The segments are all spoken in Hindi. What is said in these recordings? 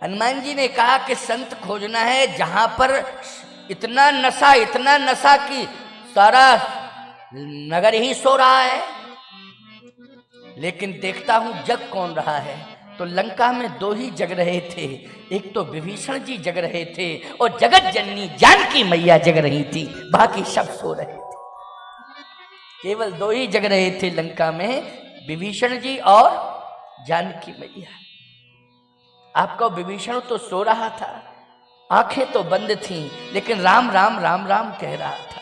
हनुमान जी ने कहा कि संत खोजना है जहां पर इतना नशा कि सारा नगर ही सो रहा है। लेकिन देखता हूं जग कौन रहा है। तो लंका में दो ही जग रहे थे, एक तो विभीषण जी जग रहे थे और जगत जननी जानकी मैया जग रही थी, बाकी सब सो रहे थे। केवल दो ही जग रहे थे लंका में, विभीषण जी और जानकी मैया। आपका विभीषण तो सो रहा था, आंखें तो बंद थीं, लेकिन राम राम राम राम कह रहा था।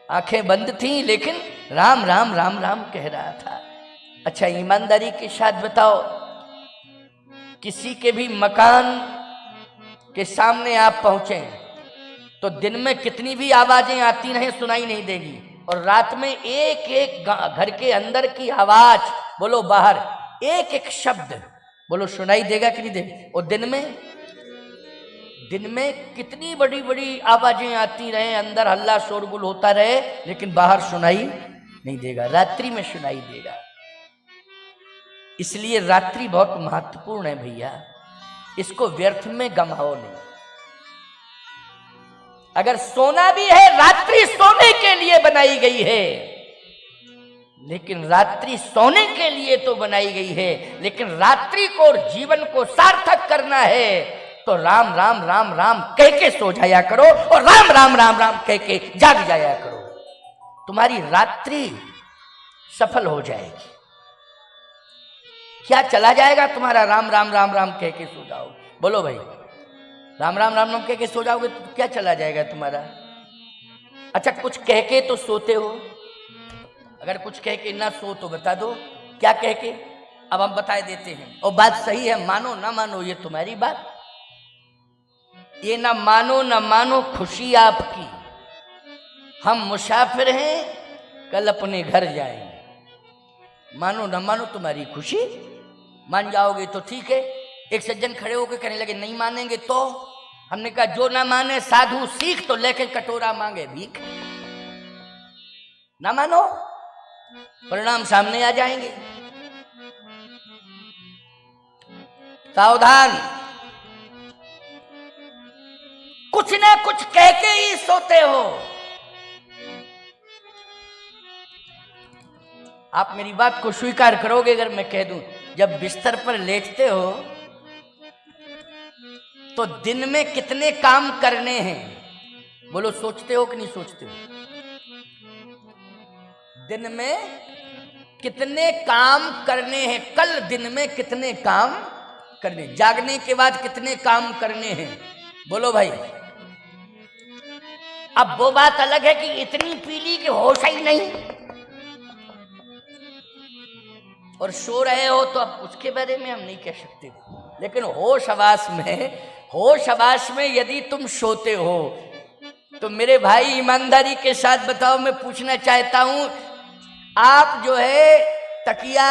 आंखें बंद थीं लेकिन राम राम राम राम कह रहा था। अच्छा, ईमानदारी के साथ बताओ, किसी के भी मकान के सामने आप पहुंचे तो दिन में कितनी भी आवाजें आती रहें सुनाई नहीं देगी, और रात में एक एक घर के अंदर की आवाज बोलो, बाहर एक एक शब्द बोलो, सुनाई देगा कि नहीं देगा। और दिन में कितनी बड़ी बड़ी आवाजें आती रहे, अंदर हल्ला शोरगुल होता रहे, लेकिन बाहर सुनाई नहीं देगा। रात्रि में सुनाई देगा। इसलिए रात्रि बहुत महत्वपूर्ण है भैया, इसको व्यर्थ में गंवाओ नहीं। अगर सोना भी है, रात्रि सोने के लिए बनाई गई है, लेकिन रात्रि सोने के लिए तो बनाई गई है, लेकिन रात्रि को और जीवन को सार्थक करना है तो राम राम राम राम कह के सो जाया करो और राम राम राम राम कह के जाग जाया करो। तुम्हारी रात्रि सफल हो जाएगी। क्या चला जाएगा तुम्हारा? राम राम राम राम कह के सो जाओ। बोलो भाई, राम राम राम राम कह के सो जाओगे तो क्या चला जाएगा तुम्हारा? अच्छा, कुछ कह के तो सोते हो, अगर कुछ कह के ना सो तो बता दो क्या कह के। अब हम बता देते हैं, और बात सही है, मानो ना मानो ये तुम्हारी बात, ये ना मानो खुशी आपकी। हम मुसाफिर हैं, कल अपने घर जाएंगे। मानो ना मानो तुम्हारी खुशी। मान जाओगे तो ठीक है। एक सज्जन खड़े होकर कहने लगे नहीं मानेंगे तो? हमने कहा जो ना माने साधु सीख तो लेके कटोरा मांगे भीख। ना मानो, परिणाम सामने आ जाएंगे। सावधान, कुछ ना कुछ कह के ही सोते हो। आप मेरी बात को स्वीकार करोगे अगर मैं कह दूं, जब बिस्तर पर लेटते हो तो दिन में कितने काम करने हैं? बोलो, सोचते हो कि नहीं सोचते हो? दिन में कितने काम करने हैं? कल दिन में कितने काम करने, जागने के बाद कितने काम करने हैं? बोलो भाई। अब वो बात अलग है कि इतनी पीली कि होश ही नहीं, और सो रहे हो तो अब उसके बारे में हम नहीं कह सकते। लेकिन होश हवास में यदि तुम सोते हो तो मेरे भाई ईमानदारी के साथ बताओ, मैं पूछना चाहता हूं, आप जो है तकिया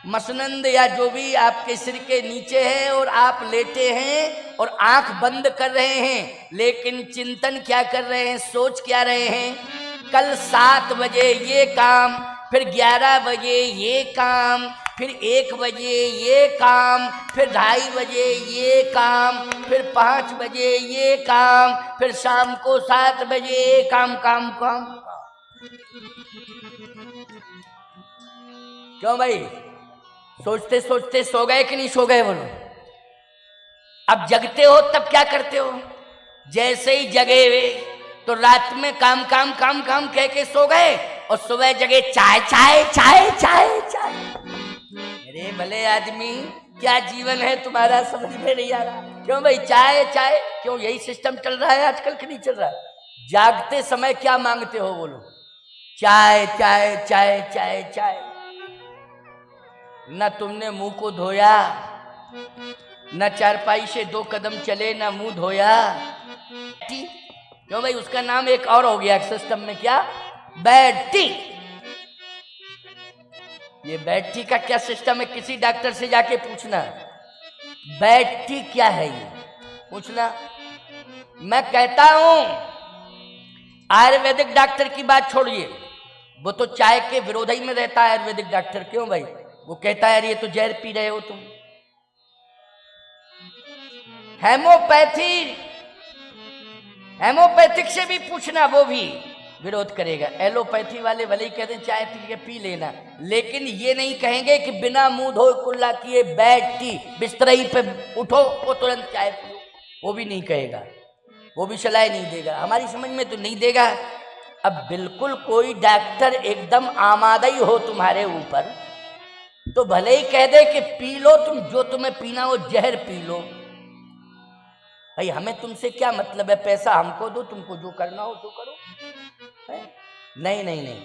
मसनंद या जो भी आपके सिर के नीचे है और आप लेटे हैं और आंख बंद कर रहे हैं, लेकिन चिंतन क्या कर रहे हैं, सोच क्या रहे हैं? कल 7 बजे ये काम, फिर 11 बजे ये काम, फिर 1 बजे ये काम, फिर 2:30 बजे ये काम, फिर 5 बजे ये काम, फिर शाम को 7 बजे ये काम। क्यों भाई? सोचते सोचते सो गए कि नहीं सो गए? बोलो। अब जगते हो तब क्या करते हो? जैसे ही जगे वे तो रात में काम कह के सो गए, और सुबह जगे चाय। अरे भले आदमी, क्या जीवन है तुम्हारा, समझ में नहीं आ रहा। क्यों भाई चाय? क्यों यही सिस्टम चल रहा है आजकल कि नहीं चल रहा? जागते समय क्या मांगते हो? बोलो, चाय। न तुमने मुंह को धोया, न चारपाई से 2 कदम चले, न मुंह धोया। क्यों भाई? उसका नाम एक और हो गया सिस्टम में, क्या? Bed tea. ये बेड टी का क्या सिस्टम है? किसी डॉक्टर से जाके पूछना बेड टी क्या है, ये पूछना। मैं कहता हूं आयुर्वेदिक डॉक्टर की बात छोड़िए, वो तो चाय के विरोधी में रहता है आयुर्वेदिक डॉक्टर। क्यों भाई? वो कहता है ये तो जहर पी रहे हो तुम। हेमोपैथिक से भी पूछना, वो भी विरोध करेगा। एलोपैथी वाले भले ही कहते चाय पी लेना, लेकिन ये नहीं कहेंगे कि बिना मुंह धोए कुल्ला किए बैठी बिस्तरई पे उठो वो तुरंत चाय पियो, वो भी नहीं कहेगा, वो भी सलाह नहीं देगा। हमारी समझ में तो नहीं देगा। अब बिल्कुल कोई डॉक्टर एकदम आमादा ही हो तुम्हारे ऊपर, तो भले ही कह दे कि पी लो तुम, जो तुम्हें पीना हो जहर पी लो। भाई हमें तुमसे क्या मतलब है, पैसा हमको दो, तुमको जो करना हो तो करो। नहीं नहीं नहीं,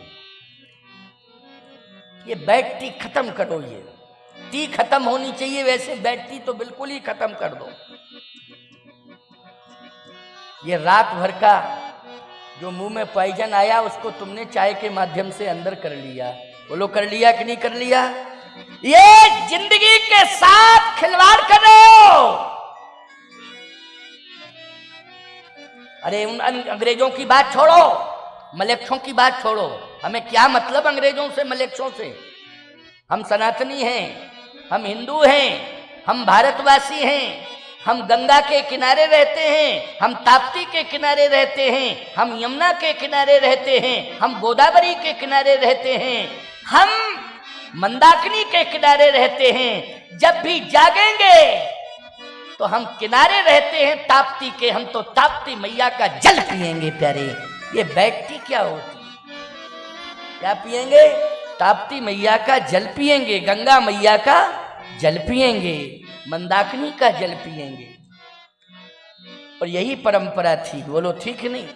ये बैठती खत्म करो, ये टी खत्म होनी चाहिए, वैसे बैठती तो बिल्कुल ही खत्म कर दो। ये रात भर का जो मुंह में पॉइजन आया उसको तुमने चाय के माध्यम से अंदर कर लिया। बोलो कर लिया कि नहीं कर लिया? ये जिंदगी के साथ खिलवाड़ करो। अरे उन अंग्रेजों की बात छोड़ो, मलेच्छों की बात छोड़ो। हमें क्या मतलब अंग्रेजों से मलेच्छों से? हम सनातनी हैं, हम हिंदू हैं, हम भारतवासी हैं, हम गंगा के किनारे रहते हैं, हम ताप्ती के किनारे रहते हैं, हम यमुना के किनारे रहते हैं, हम गोदावरी के किनारे रहते हैं, हम मंदाकिनी के किनारे रहते हैं। जब भी जागेंगे तो हम किनारे रहते हैं ताप्ती के, हम तो ताप्ती मैया का जल पिएंगे प्यारे। ये बैठती क्या होती, क्या पिएंगे? ताप्ती मैया का जल पिएंगे, गंगा मैया का जल पिएंगे, मंदाकिनी का जल पिएंगे। और यही परंपरा थी। बोलो ठीक नहीं?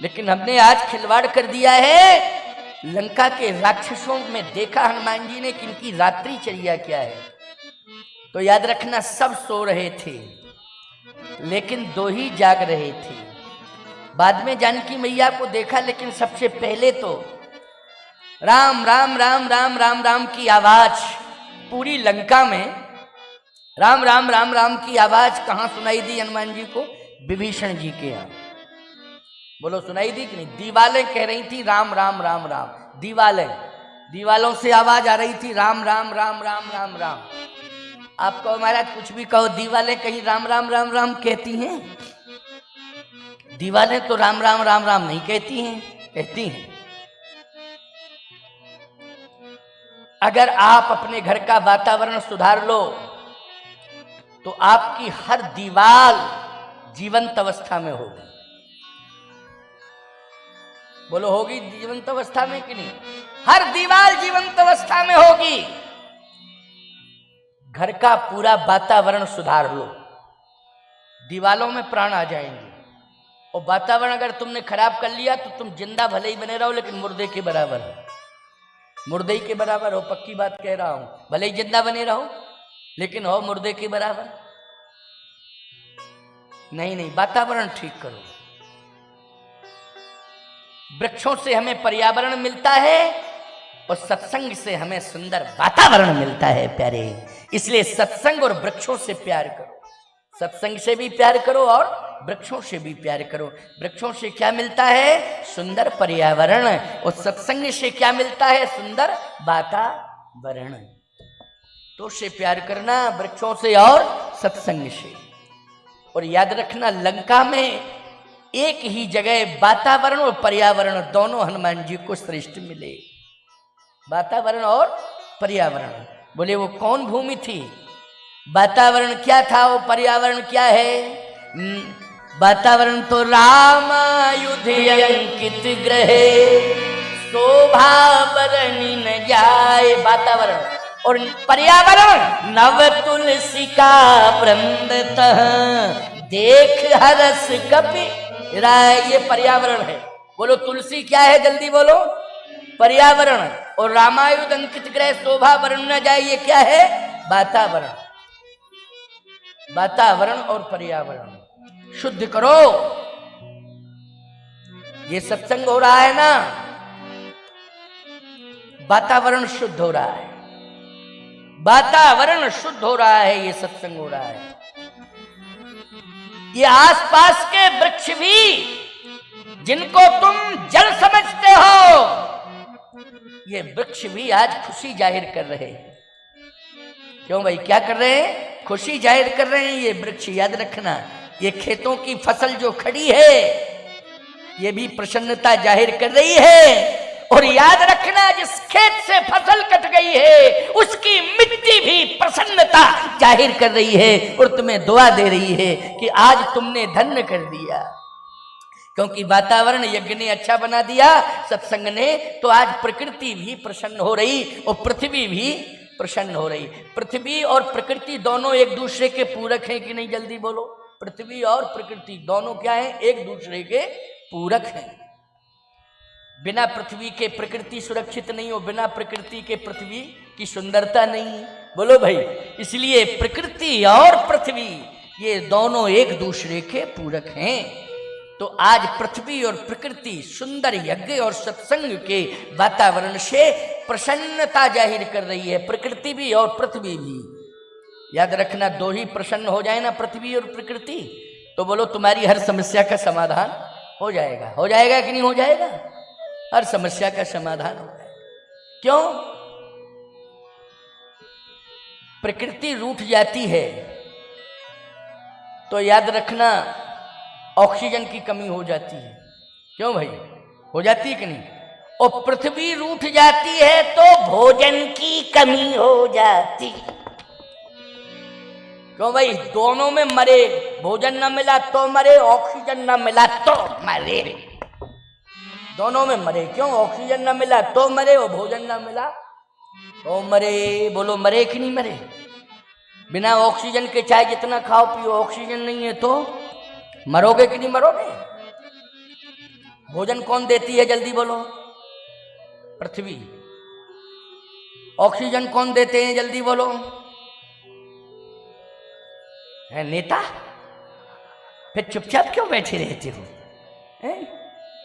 लेकिन हमने आज खिलवाड़ कर दिया है। लंका के राक्षसों में देखा हनुमान जी ने कि इनकी रात्रिचर्या क्या है। तो याद रखना, सब सो रहे थे लेकिन दो ही जाग रहे थे। बाद में जानकी मैया को देखा, लेकिन सबसे पहले तो राम राम राम राम राम राम की आवाज पूरी लंका में। राम राम राम राम की आवाज कहां सुनाई दी हनुमान जी को? विभीषण जी के यहाँ। बोलो सुनाई दी कि नहीं? दीवालें कह रही थी राम राम राम राम, दीवालों से आवाज आ रही थी राम राम राम राम राम राम। आपको महाराज कुछ भी कहो, दीवालें कहीं राम राम राम राम कहती हैं? दीवालें तो राम राम राम राम नहीं कहती हैं, कहती हैं। अगर आप अपने घर का वातावरण सुधार लो तो आपकी हर दीवार जीवंत अवस्था में होगी। बोलो होगी जीवंत अवस्था में कि नहीं? हर दीवार जीवंत अवस्था में होगी। घर का पूरा वातावरण सुधार लो, दीवालों में प्राण आ जाएंगे। और वातावरण अगर तुमने खराब कर लिया तो तुम जिंदा भले ही बने रहो लेकिन मुर्दे के बराबर हो, मुर्दे के बराबर हो। पक्की बात कह रहा हूं, भले ही जिंदा बने रहो लेकिन हो मुर्दे के बराबर। नहीं नहीं, वातावरण ठीक करो। वृक्षों से हमें पर्यावरण मिलता है और सत्संग से हमें सुंदर वातावरण मिलता है प्यारे। इसलिए सत्संग और वृक्षों से प्यार करो, सत्संग से भी प्यार करो और वृक्षों से भी प्यार करो। वृक्षों से क्या मिलता है? सुंदर पर्यावरण। और सत्संग से क्या मिलता है? सुंदर वातावरण। तो से प्यार करना, वृक्षों से और सत्संग से। और याद रखना, लंका में एक ही जगह वातावरण और पर्यावरण दोनों हनुमान जी को श्रेष्ठ मिले। वातावरण और पर्यावरण। बोले वो कौन भूमि थी? वातावरण क्या था, वो पर्यावरण क्या है? वातावरण तो रामायुध अंकित ग्रहे, शोभा बरनी न जाए। वातावरण और पर्यावरण नव तुलसी का वृंदतः, देख हरस कपि राय। ये पर्यावरण है। बोलो तुलसी क्या है? जल्दी बोलो। पर्यावरण। और रामायुध अंकित ग्रह, शोभा बरन न जाए, ये क्या है? वातावरण। वातावरण और पर्यावरण शुद्ध करो। ये सत्संग हो रहा है ना, वातावरण शुद्ध हो रहा है, वातावरण शुद्ध हो रहा है, ये सत्संग हो रहा है। ये आसपास के वृक्ष भी जिनको तुम जल समझते हो, ये वृक्ष भी आज खुशी जाहिर कर रहे हैं। क्यों भाई? क्या कर रहे हैं? खुशी जाहिर कर रहे हैं। ये वृक्ष याद रखना, ये खेतों की फसल जो खड़ी है ये भी प्रसन्नता जाहिर कर रही है। और याद रखना, जिस खेत से फसल कट गई है उसकी मिट्टी भी प्रसन्नता जाहिर कर रही है और तुम्हें दुआ दे रही है कि आज तुमने धन्य कर दिया, क्योंकि वातावरण यज्ञ ने अच्छा बना दिया, सत्संग ने। तो आज प्रकृति भी प्रसन्न हो रही और पृथ्वी भी प्रसन्न हो रही। पृथ्वी और प्रकृति दोनों एक दूसरे के पूरक हैं कि नहीं? जल्दी बोलो। पृथ्वी और प्रकृति दोनों क्या हैं? एक दूसरे के पूरक हैं। बिना पृथ्वी के प्रकृति सुरक्षित नहीं हो, बिना प्रकृति के पृथ्वी की सुंदरता नहीं। बोलो भाई। इसलिए प्रकृति और पृथ्वी ये दोनों एक दूसरे के पूरक हैं। तो आज पृथ्वी और प्रकृति सुंदर यज्ञ और सत्संग के वातावरण से प्रसन्नता जाहिर कर रही है, प्रकृति भी और पृथ्वी भी। याद रखना, दो ही प्रसन्न हो जाए ना, पृथ्वी और प्रकृति, तो बोलो तुम्हारी हर समस्या का समाधान हो जाएगा। हो जाएगा कि नहीं हो जाएगा? हर समस्या का समाधान हो जाएगा। क्यों? प्रकृति रूठ जाती है तो याद रखना ऑक्सीजन की कमी हो जाती है। क्यों भाई? हो जाती है कि नहीं? और पृथ्वी रूठ जाती है तो भोजन की कमी हो जाती। क्यों भाई? दोनों में मरे, भोजन ना मिला तो मरे, ऑक्सीजन ना मिला तो मरे। दोनों में मरे। क्यों? ऑक्सीजन ना मिला तो मरे और भोजन ना मिला तो मरे। बोलो मरे कि नहीं मरे? बिना ऑक्सीजन के चाहे जितना खाओ पियो, ऑक्सीजन नहीं है तो मरोगे कि नहीं मरोगे? भोजन कौन देती है? जल्दी बोलो। पृथ्वी। ऑक्सीजन कौन देते हैं? जल्दी बोलो। है नेता? फिर चुपचाप क्यों बैठे रहते हो?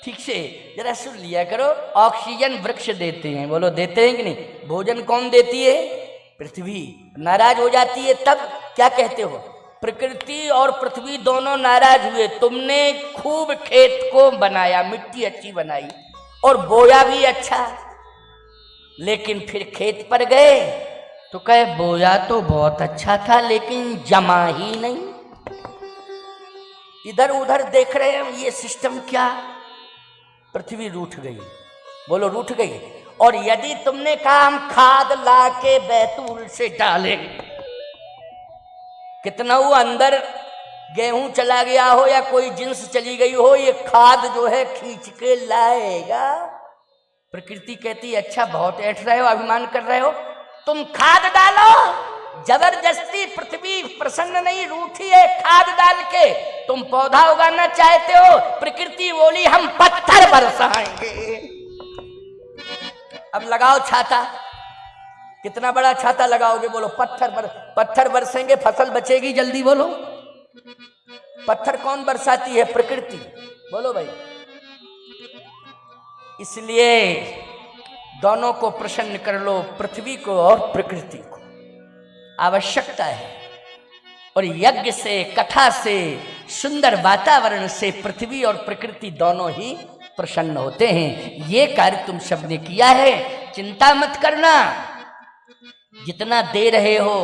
ठीक से जरा सुन लिया करो। ऑक्सीजन वृक्ष देते हैं। बोलो देते हैं कि नहीं? भोजन कौन देती है? पृथ्वी। नाराज हो जाती है तब क्या कहते हो? प्रकृति और पृथ्वी दोनों नाराज हुए। तुमने खूब खेत को बनाया, मिट्टी अच्छी बनाई और बोया भी अच्छा, लेकिन फिर खेत पर गए तो कहे बोया तो बहुत अच्छा था लेकिन जमा ही नहीं। इधर उधर देख रहे हैं, ये सिस्टम क्या? पृथ्वी रूठ गई। बोलो रूठ गई। और यदि तुमने कहा हम खाद ला के बैतूल से डालेंगे, कितना वो अंदर गेहूं चला गया हो या कोई जिन्स चली गई हो, ये खाद जो है खींच के लाएगा। प्रकृति कहती है अच्छा बहुत ऐठ रहे हो, अभिमान कर रहे हो, तुम खाद डालो। जबरदस्ती पृथ्वी प्रसन्न नहीं, रूठी है। खाद डाल के तुम पौधा उगाना चाहते हो, प्रकृति बोली हम पत्थर बरसाएंगे। अब लगाओ छाता। कितना बड़ा छाता लगाओगे? बोलो पत्थर बरसेंगे, फसल बचेगी? जल्दी बोलो। पत्थर कौन बरसाती है? प्रकृति। बोलो भाई। इसलिए दोनों को प्रसन्न कर लो, पृथ्वी को और प्रकृति को। आवश्यकता है। और यज्ञ से, कथा से, सुंदर वातावरण से पृथ्वी और प्रकृति दोनों ही प्रसन्न होते हैं। ये कार्य तुम सबने किया है, चिंता मत करना। जितना दे रहे हो,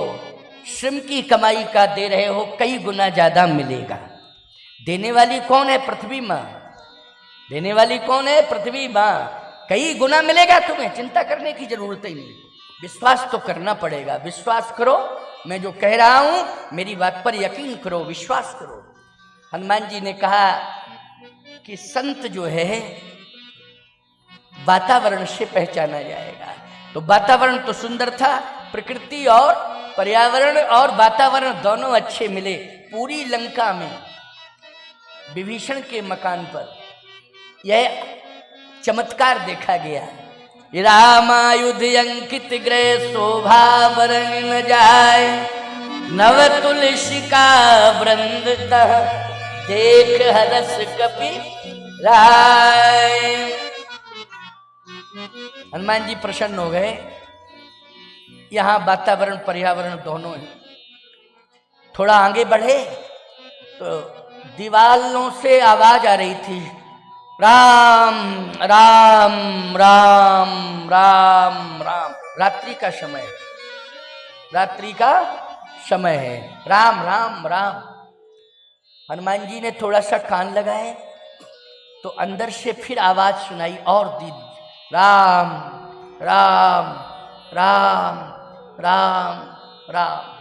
श्रम की कमाई का दे रहे हो, कई गुना ज्यादा मिलेगा। देने वाली कौन है? पृथ्वी माँ। देने वाली कौन है? पृथ्वी माँ। कई गुना मिलेगा तुम्हें, चिंता करने की जरूरत ही नहीं। विश्वास तो करना पड़ेगा। विश्वास करो, मैं जो कह रहा हूं मेरी बात पर यकीन करो, विश्वास करो। हनुमान जी ने कहा कि संत जो है वातावरण से पहचाना जाएगा। तो वातावरण तो सुंदर था, प्रकृति और पर्यावरण और वातावरण दोनों अच्छे मिले। पूरी लंका में विभीषण के मकान पर यह चमत्कार देखा गया। रामायुध अंकित गृह शोभा बरन न जाए, नव तुलसी का वृंद तह देख हरस कपि राय। हनुमान जी प्रसन्न हो गए। यहां वातावरण पर्यावरण दोनों है। थोड़ा आगे बढ़े तो दीवालों से आवाज आ रही थी, राम राम राम राम राम। रात्रि का समय, रात्रि का समय है। राम राम राम। हनुमान जी ने थोड़ा सा कान लगाए तो अंदर से फिर आवाज सुनाई और दी, राम राम राम राम राम।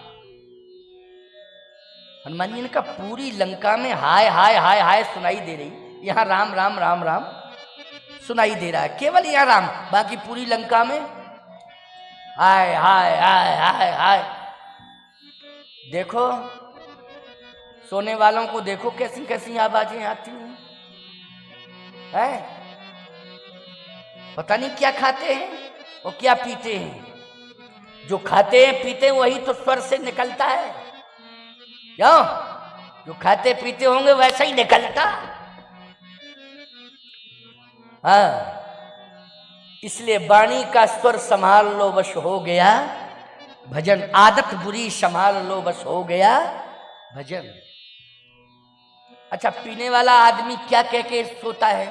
हनुमान जी ने कहा पूरी लंका में हाय हाय हाय हाय सुनाई दे रही, यहां राम राम राम राम सुनाई दे रहा है, केवल यहां राम, बाकी पूरी लंका में हाय हाय हाय हाय हाय। देखो सोने वालों को देखो कैसी कैसी आवाजें आती हैं, पता नहीं क्या खाते हैं और क्या पीते हैं। जो खाते हैं पीते हैं वही तो स्वर से निकलता है, क्यों? जो खाते पीते होंगे वैसा ही निकलता। हाँ, इसलिए वाणी का स्वर संभाल लो बस हो गया भजन, आदत बुरी संभाल लो बस हो गया भजन। अच्छा, पीने वाला आदमी क्या कह के सोता है?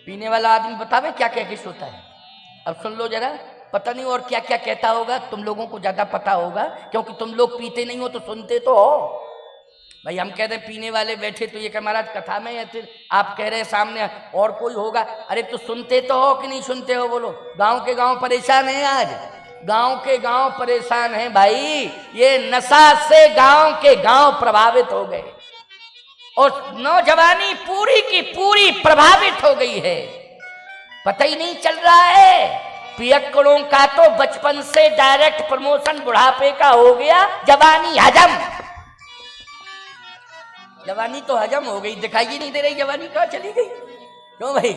पीने वाला आदमी बतावे क्या कह के सोता है? अब सुन लो जरा, पता नहीं और क्या क्या कहता होगा, तुम लोगों को ज्यादा पता होगा क्योंकि तुम लोग पीते नहीं हो तो सुनते तो हो। भाई हम कह रहे पीने वाले बैठे तो ये कह महाराज कथा में, या फिर आप कह रहे सामने और कोई होगा। अरे तो सुनते तो हो कि नहीं सुनते हो? बोलो। गांव के गांव परेशान है, आज गांव के गांव परेशान है भाई। ये नशा से गांव के गांव प्रभावित हो गए और नौजवानी पूरी की पूरी प्रभावित हो गई है, पता ही नहीं चल रहा है। पियक्कड़ों का तो बचपन से डायरेक्ट प्रमोशन बुढ़ापे का हो गया, जवानी हजम। जवानी तो हजम हो गई, दिखाई ही नहीं दे रही जवानी कहाँ चली गई। क्यों भाई?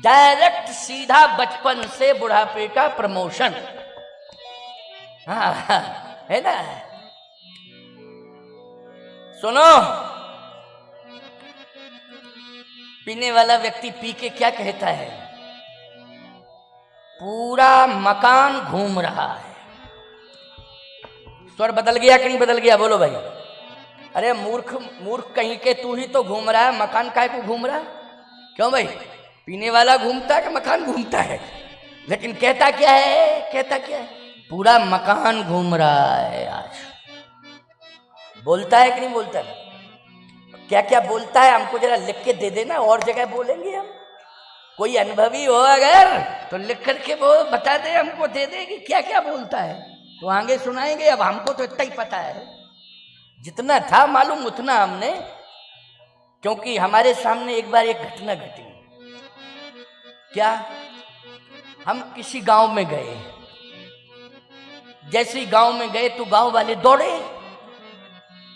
डायरेक्ट सीधा बचपन से बुढ़ापे का प्रमोशन। हाँ है ना। सुनो, पीने वाला व्यक्ति पी के क्या कहता है? पूरा मकान घूम रहा है। स्वर बदल गया कि नहीं बदल गया? बोलो भाई। अरे मूर्ख मूर्ख कहीं के, तू ही तो घूम रहा है, मकान काहे को घूम रहा है? क्यों भाई? पीने वाला घूमता है कि मकान घूमता है? लेकिन कहता क्या है? कहता क्या है? पूरा मकान घूम रहा है आज। बोलता है कि नहीं बोलता है? क्या क्या बोलता है हमको जरा लिख के दे देना, और जगह बोलेंगे हम। कोई अनुभवी हो अगर तो लिख करके वो बता दे, हमको दे दे कि क्या क्या बोलता है, तो आगे सुनाएंगे। अब हमको तो इतना ही पता है, जितना था मालूम उतना हमने, क्योंकि हमारे सामने एक बार एक घटना घटी। क्या? हम किसी गांव में गए, जैसे ही गांव में गए तो गांव वाले दौड़े।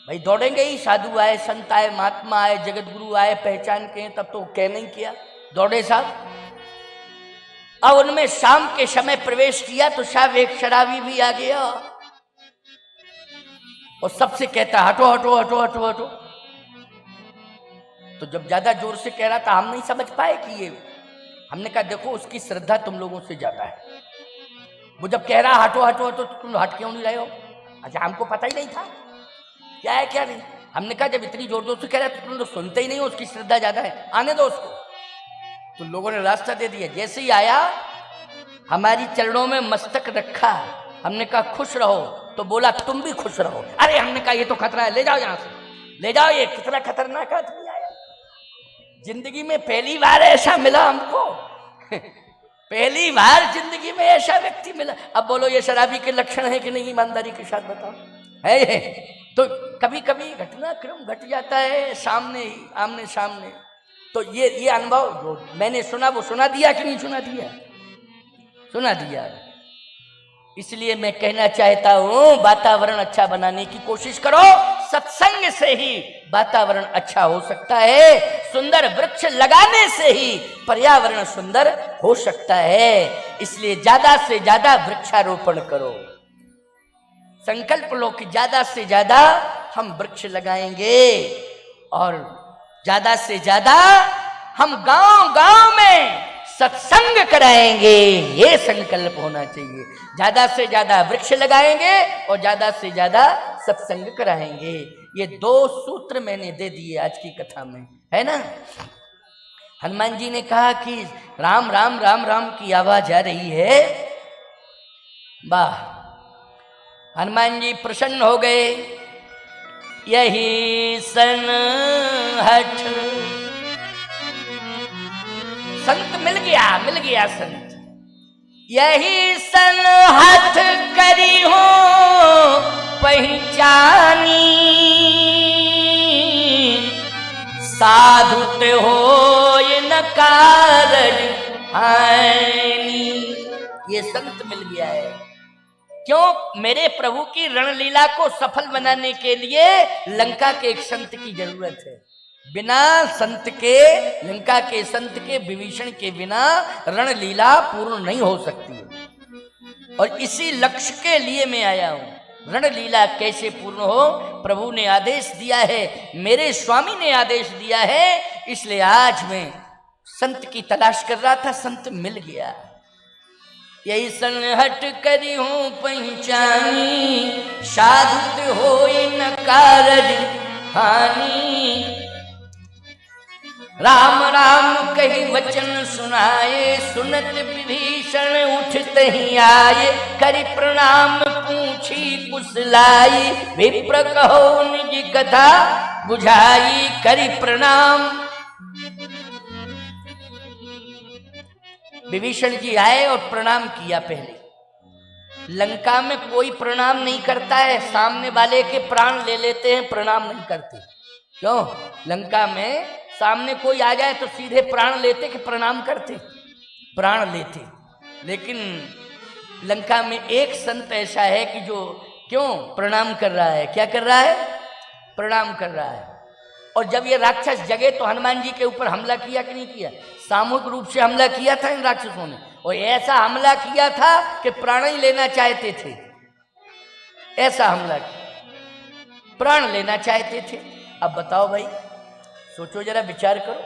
भाई दौड़ेंगे ही, साधु आए, संत आए, महात्मा आए, जगत गुरु आए, पहचान के, तब तो कह नहीं किया, दौड़े साहब। अब उनमें शाम के समय प्रवेश किया तो साहब एक शराबी भी आ गया और सबसे कहता हटो हटो हटो हटो हटो। तो जब ज्यादा जोर से कह रहा था हम नहीं समझ पाए कि ये, हमने कहा देखो उसकी श्रद्धा तुम लोगों से ज्यादा है। वो जब कह रहा हटो हटो हटो तो तुम हट क्यों नहीं रहे हो? अच्छा हमको पता ही नहीं था क्या है क्या नहीं। हमने कहा जब इतनी जोर जोर से कह रहा है तो तुम लोग सुनते ही नहीं हो, उसकी श्रद्धा ज्यादा है, आने दो उसको। तो लोगों ने रास्ता दे दिया। जैसे ही आया हमारी चरणों में मस्तक रखा, हमने कहा खुश रहो, तो बोला तुम भी खुश रहो। अरे हमने कहा ये तो खतरा है, ले जाओ यहां से, ले जाओ। ये कितना खतरनाक आदमी आया, जिंदगी में पहली बार ऐसा मिला हमको पहली बार जिंदगी में ऐसा व्यक्ति मिला। अब बोलो ये शराबी के लक्षण है कि नहीं? ईमानदारी के साथ बताओ, है? तो कभी कभी घटनाक्रम घट जाता है सामने ही, आमने सामने। तो ये अनुभव जो मैंने सुना वो सुना दिया कि नहीं सुना दिया? सुना दिया। इसलिए मैं कहना चाहता हूं वातावरण अच्छा बनाने की कोशिश करो। सत्संग से ही वातावरण अच्छा हो सकता है, सुंदर वृक्ष लगाने से ही पर्यावरण सुंदर हो सकता है। इसलिए ज्यादा से ज्यादा वृक्षारोपण करो, संकल्प लो कि ज्यादा से ज्यादा हम वृक्ष लगाएंगे और ज्यादा से ज्यादा हम गांव गांव में सत्संग कराएंगे। ये संकल्प होना चाहिए। ज्यादा से ज्यादा वृक्ष लगाएंगे और ज्यादा से ज्यादा सत्संग कराएंगे। ये दो सूत्र मैंने दे दिए आज की कथा में, है ना। हनुमान जी ने कहा कि राम राम राम राम की आवाज आ रही है। वाह, हनुमान जी प्रसन्न हो गए। यही सन हठ, संत मिल गया संत। यही सन हठ करी हो पहचानी, साधुत हो ये न कारज हानि। ये संत मिल गया है। क्यों? मेरे प्रभु की रणलीला को सफल बनाने के लिए लंका के एक संत की जरूरत है। बिना संत के, लंका के संत के, विभीषण के बिना रणलीला पूर्ण नहीं हो सकती। और इसी लक्ष्य के लिए मैं आया हूं। रणलीला कैसे पूर्ण हो? प्रभु ने आदेश दिया है, मेरे स्वामी ने आदेश दिया है, इसलिए आज मैं संत की तलाश कर रहा था, संत मिल गया। यही सन हट करी हूं पहचानी, साधुत होई न कारज हानि। राम राम कही वचन सुनाए, सुनत विभीषण उठते ही आए। करी प्रणाम पूछी कुशलाई, विप्र कहो निज कथा बुझाई। करी प्रणाम। विभीषण जी आए और प्रणाम किया। पहले लंका में कोई प्रणाम नहीं करता है, सामने वाले के प्राण ले लेते हैं, प्रणाम नहीं करते। क्यों? लंका में सामने कोई आ जाए तो सीधे प्राण लेते कि प्रणाम करते? प्राण लेते। लेकिन लंका में एक संत ऐसा है कि जो क्यों प्रणाम कर रहा है? क्या कर रहा है? प्रणाम कर रहा है। और जब ये राक्षस जगे तो हनुमान जी के ऊपर हमला किया कि नहीं किया? सामूहिक रूप से हमला किया था इन राक्षसों ने, और ऐसा हमला किया था कि प्राण ही लेना चाहते थे। ऐसा हमला किया, प्राण लेना चाहते थे। अब बताओ भाई, सोचो जरा, विचार करो।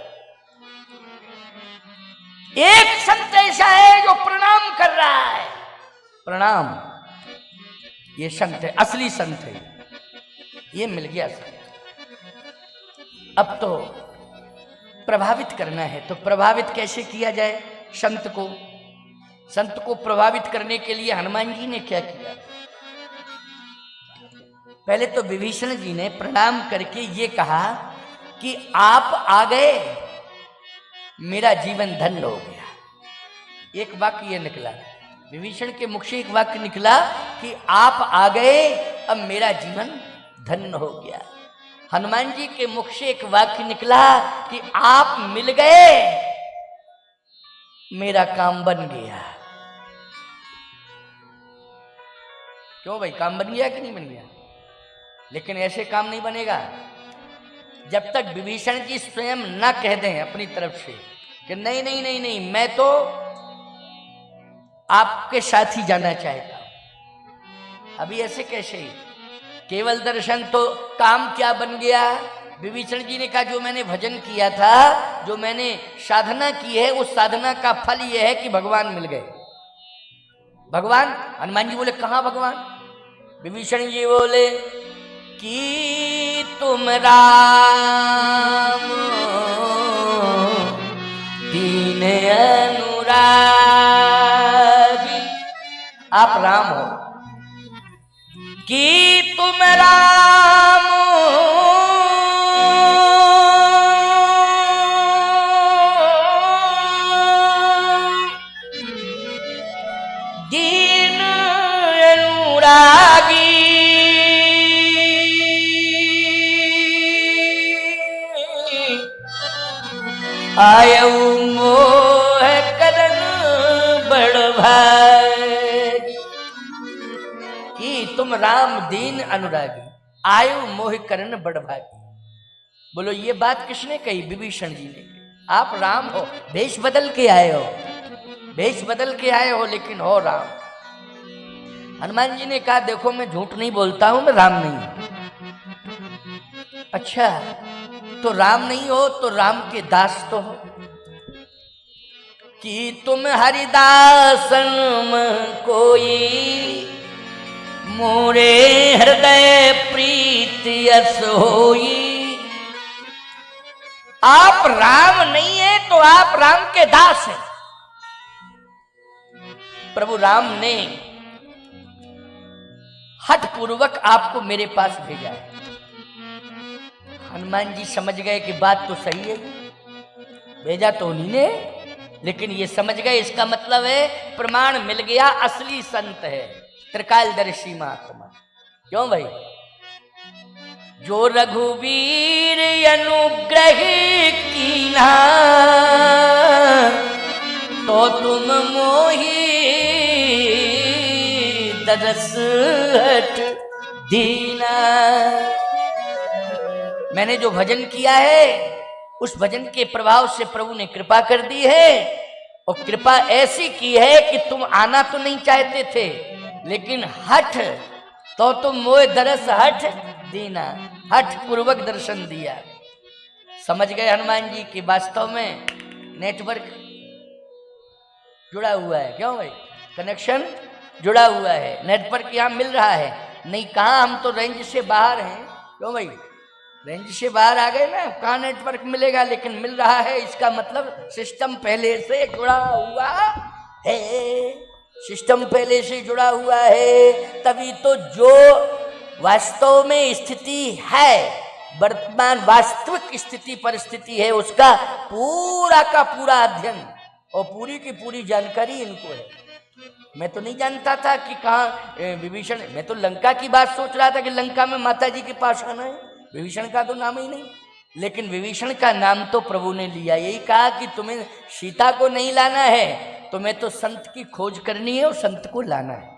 एक संत ऐसा है जो प्रणाम कर रहा है। प्रणाम, ये संत है, असली संत है। ये मिल गया संत। अब तो प्रभावित करना है, तो प्रभावित कैसे किया जाए संत को? संत को प्रभावित करने के लिए हनुमान जी ने क्या किया? पहले तो विभीषण जी ने प्रणाम करके ये कहा कि आप आ गए, मेरा जीवन धन्य हो गया। एक वाक्य ये निकला, विभीषण के मुख से एक वाक्य निकला कि आप आ गए, अब मेरा जीवन धन्य हो गया। हनुमान जी के मुख से एक वाक्य निकला कि आप मिल गए, मेरा काम बन गया। क्यों भाई, काम बन गया कि नहीं बन गया? लेकिन ऐसे काम नहीं बनेगा जब तक विभीषण जी स्वयं ना कह दें अपनी तरफ से कि नहीं नहीं नहीं नहीं, मैं तो आपके साथ ही जाना चाहता हूं। अभी ऐसे कैसे? केवल दर्शन तो काम क्या बन गया? विभीषण जी ने कहा जो मैंने भजन किया था, जो मैंने साधना की है, उस साधना का फल यह है कि भगवान मिल गए। भगवान? हनुमान जी बोले कहां भगवान? विभीषण जी बोले कि तुम राम दीन अनुरागी। आप राम हो कि तुम राम दीन अनुरागी। आयऊ मोह करन बड़ भागी। कि तुम राम दीन अनुरागी, आयु मोह करन बड़ भागी। बोलो ये बात किसने कही? विभीषण जी ने। आप राम हो, भेष बदल के आए हो, भेष बदल के आए हो, लेकिन हो राम। हनुमान जी ने कहा देखो मैं झूठ नहीं बोलता हूं, मैं राम नहीं हूं। अच्छा, तो राम नहीं हो तो राम के दास तो हो। कि तुम हरिदासन कोई, मोरे हृदय प्रीति यस होई। आप राम नहीं है तो आप राम के दास हैं। प्रभु राम ने हठ पूर्वक आपको मेरे पास भेजा है। हनुमान जी समझ गए कि बात तो सही है, भेजा तो उन्हीं ने, लेकिन ये समझ गए इसका मतलब है प्रमाण मिल गया, असली संत है, त्रिकालदर्शी महात्मा। क्यों भाई? जो रघुवीर अनुग्रह कीन्हा, तो तुम मोहि दरस हठ दीना। मैंने जो भजन किया है उस भजन के प्रभाव से प्रभु ने कृपा कर दी है, और कृपा ऐसी की है कि तुम आना तो नहीं चाहते थे, लेकिन हठ तो तुम मोह दरस हठ दीना, हठ पूर्वक दर्शन दिया। समझ गए हनुमान जी कि वास्तव में नेटवर्क जुड़ा हुआ है। क्यों भाई? कनेक्शन जुड़ा हुआ है, नेटवर्क यहां मिल रहा है। नहीं कहां, हम तो रेंज से बाहर हैं। क्यों भाई? रेंज से बाहर आ गए ना, कहां नेटवर्क मिलेगा, लेकिन मिल रहा है। इसका मतलब सिस्टम पहले से जुड़ा हुआ है, सिस्टम पहले से जुड़ा हुआ है। तभी तो जो वास्तव में स्थिति है, वर्तमान वास्तविक स्थिति परिस्थिति है, उसका पूरा का पूरा अध्ययन और पूरी की पूरी जानकारी इनको है। मैं तो नहीं जानता था कि कहाँ विभीषण, मैं तो लंका की बात सोच रहा था कि लंका में माता जी के पास आना है, विभीषण का तो नाम ही नहीं। लेकिन विभीषण का नाम तो प्रभु ने लिया, यही कहा कि तुम्हें सीता को नहीं लाना है, तुम्हें तो संत की खोज करनी है और संत को लाना है।